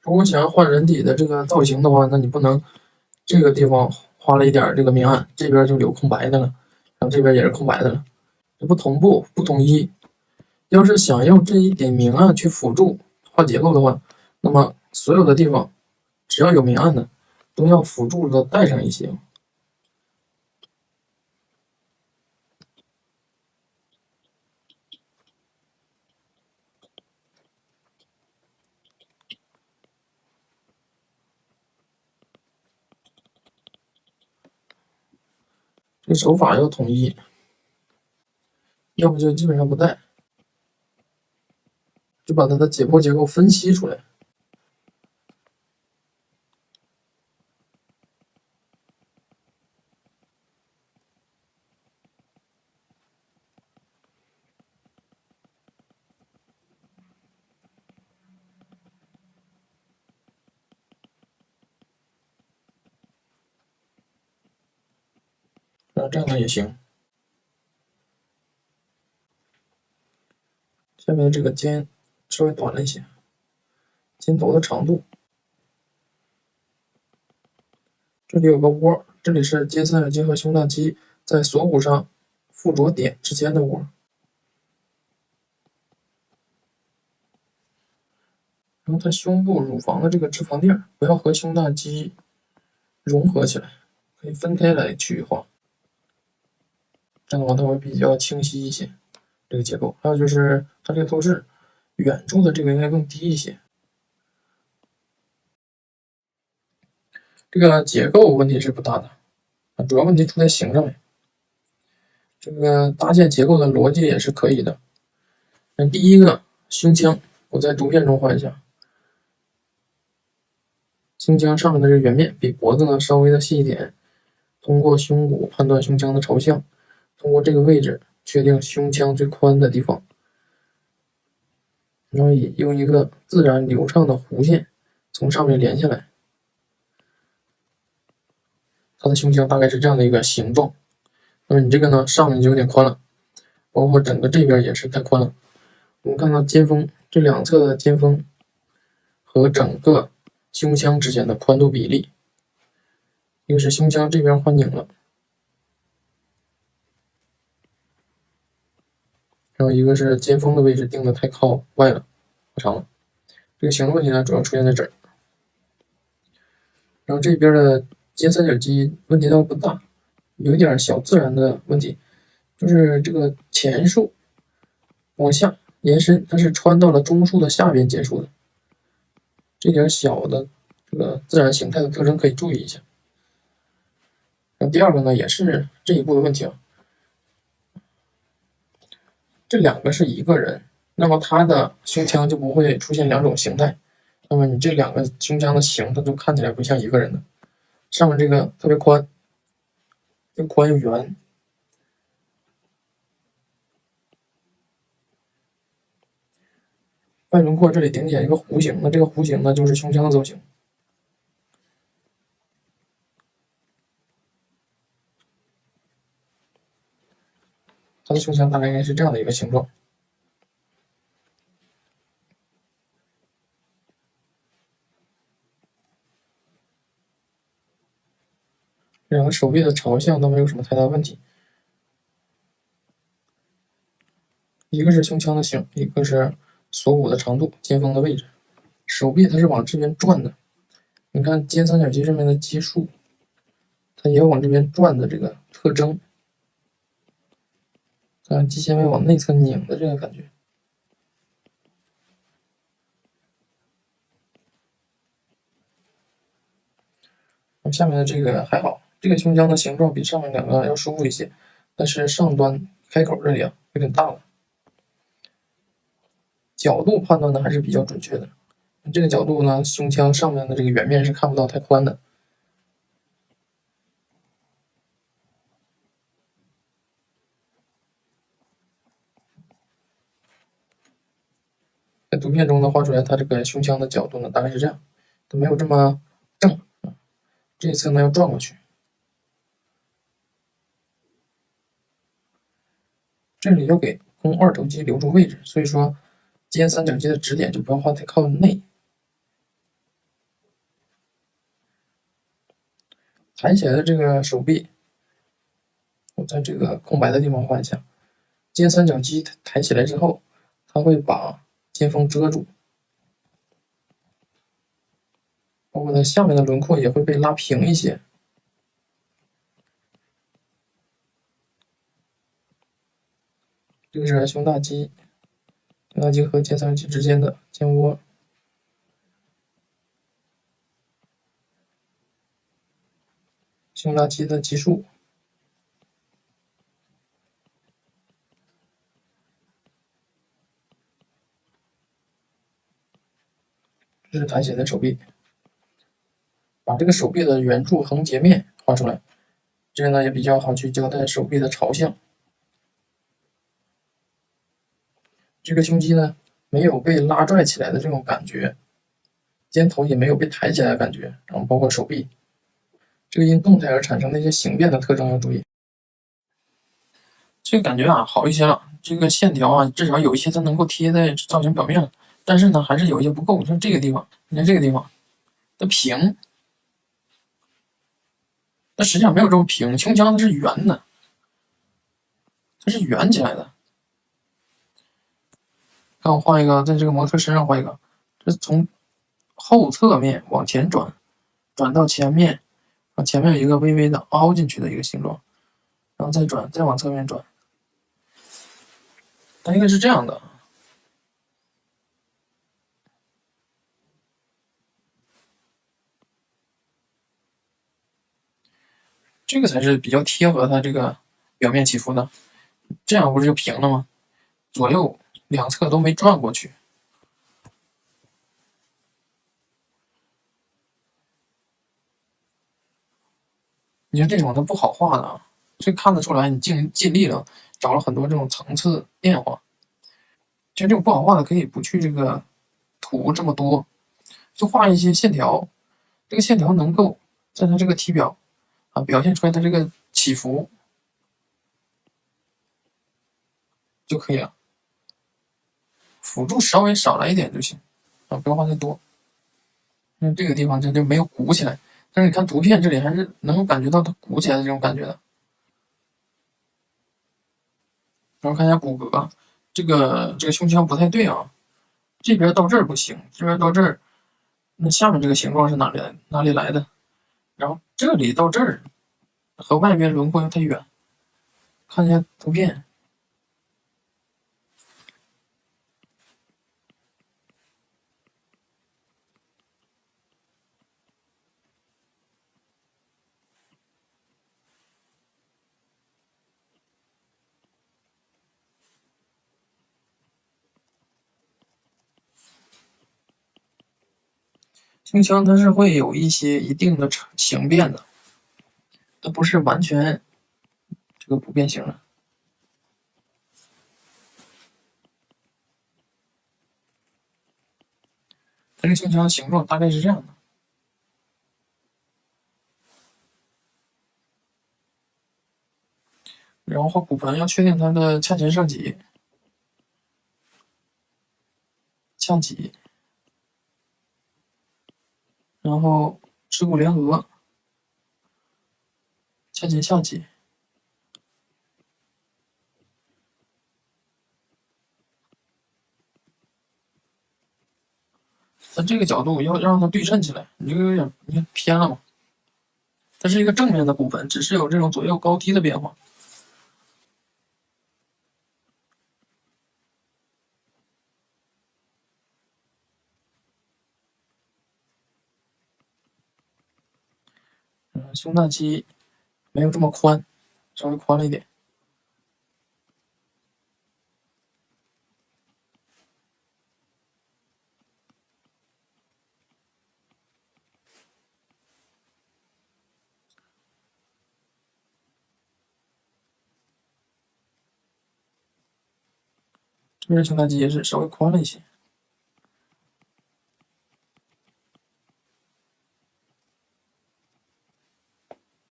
如果想要画人体的这个造型的话，那你不能这个地方画了一点这个明暗，这边就留空白的了，然后这边也是空白的了，这不同步不统一。要是想要这一点明暗去辅助画结构的话，那么所有的地方只要有明暗的，都要辅助的带上一些。这手法要统一，要不就基本上不带，就把它的解剖结构分析出来。这样的也行。下面这个肩稍微短了一些，肩头的长度，这里有个窝，这里是肩三角肌和胸大肌在锁骨上附着点之间的窝。然后它胸部乳房的这个脂肪垫不要和胸大肌融合起来，可以分开来去画，这样的话它会比较清晰一些这个结构。还有就是它这个透视，远处的这个应该更低一些。这个结构问题是不大的，主要问题出在形上面。这个搭建结构的逻辑也是可以的。第一个胸腔，我在图片中画一下。胸腔上面的这个圆面比脖子呢稍微的细一点，通过胸骨判断胸腔的朝向，通过这个位置确定胸腔最宽的地方，然后用一个自然流畅的弧线从上面连下来，它的胸腔大概是这样的一个形状。那么你这个呢上面就有点宽了，包括整个这边也是太宽了。我们看到肩峰这两侧的肩峰和整个胸腔之间的宽度比例，一个是胸腔这边画拧了，然后一个是肩峰的位置定的太靠外了，太长了。这个形状问题呢主要出现在这儿。然后这边的肩三角肌问题倒不大，有一点小自然的问题，就是这个前束往下延伸，它是穿到了中束的下边结束的，这点小的这个自然形态的特征可以注意一下。然后第二个呢，也是这一步的问题啊，这两个是一个人，那么他的胸腔就不会出现两种形态，那么你这两个胸腔的形，它就看起来不像一个人的。上面这个特别宽，又宽又圆，外轮廓这里顶起来一个弧形，那这个弧形呢就是胸腔的造型。它的胸腔大概应该是这样的一个形状。两个手臂的朝向都没有什么太大问题，一个是胸腔的形，一个是锁骨的长度、肩峰的位置。手臂它是往这边转的，你看肩三角肌上面的肌束，它也有往这边转的这个特征，看肌纤维往内侧拧的这个感觉。下面的这个还好，这个胸腔的形状比上面两个要舒服一些，但是上端开口这里啊有点大了。角度判断的还是比较准确的，这个角度呢，胸腔上面的这个圆面是看不到太宽的。在图片中呢，画出来它这个胸腔的角度呢，大概是这样，它没有这么正，这一侧呢要转过去。这里要给肱二头肌留出位置，所以说肩三角肌的指点就不要画太靠内。抬起来的这个手臂，我在这个空白的地方画一下。尖三角肌抬起来之后，它会把尖峰遮住，包括它下面的轮廓也会被拉平一些。这个是胸大肌，胸大肌和尖三角肌之间的肩窝。胸大肌的基数，这是抬起来的手臂。把这个手臂的圆柱横截面画出来，这样呢也比较好去交代手臂的朝向。这个胸肌呢没有被拉拽起来的这种感觉，肩头也没有被抬起来的感觉，然后包括手臂，这个因动态而产生的一些形变的特征要注意。这个感觉啊好一些了，这个线条啊至少有一些它能够贴在造型表面上，但是呢还是有一些不够。你看这个地方，你看这个地方它平，但实际上没有这么平，胸腔它是圆的，它是圆起来的。看我画一个，在这个模特身上画一个，这是从后侧面往前转，转到前面，前面有一个微微的凹进去的一个形状，然后再转，再往侧面转，它应该是这样的。这个才是比较贴合它这个表面起伏的，这样不是就平了吗？左右两侧都没转过去。你说这种它不好画的啊，这看得出来你尽力了，找了很多这种层次变化。其实这种不好画的可以不去这个涂这么多，就画一些线条，这个线条能够在它这个体表啊表现出来它这个起伏就可以了，辅助稍微少来一点就行啊，不要画太多。这个地方就没有鼓起来，但是你看图片这里还是能够感觉到它鼓起来的这种感觉的。然后看一下骨骼，这个胸腔不太对啊，这边到这儿不行，这边到这儿，那下面这个形状是哪里来的？然后这里到这儿和外边轮廓又太远，看一下图片。胸腔它是会有一些一定的形变的，它不是完全这个不变形的。它这个胸腔的形状大概是这样的。然后画骨盆要确定它的髂前上棘、髂棘，然后耻骨联合、髂前下棘。它这个角度要让它对称起来，你这个有点你看偏了嘛。它是一个正面的骨盆，只是有这种左右高低的变化。胸大肌没有这么宽，稍微宽了一点。这边胸大肌也是稍微宽了一些。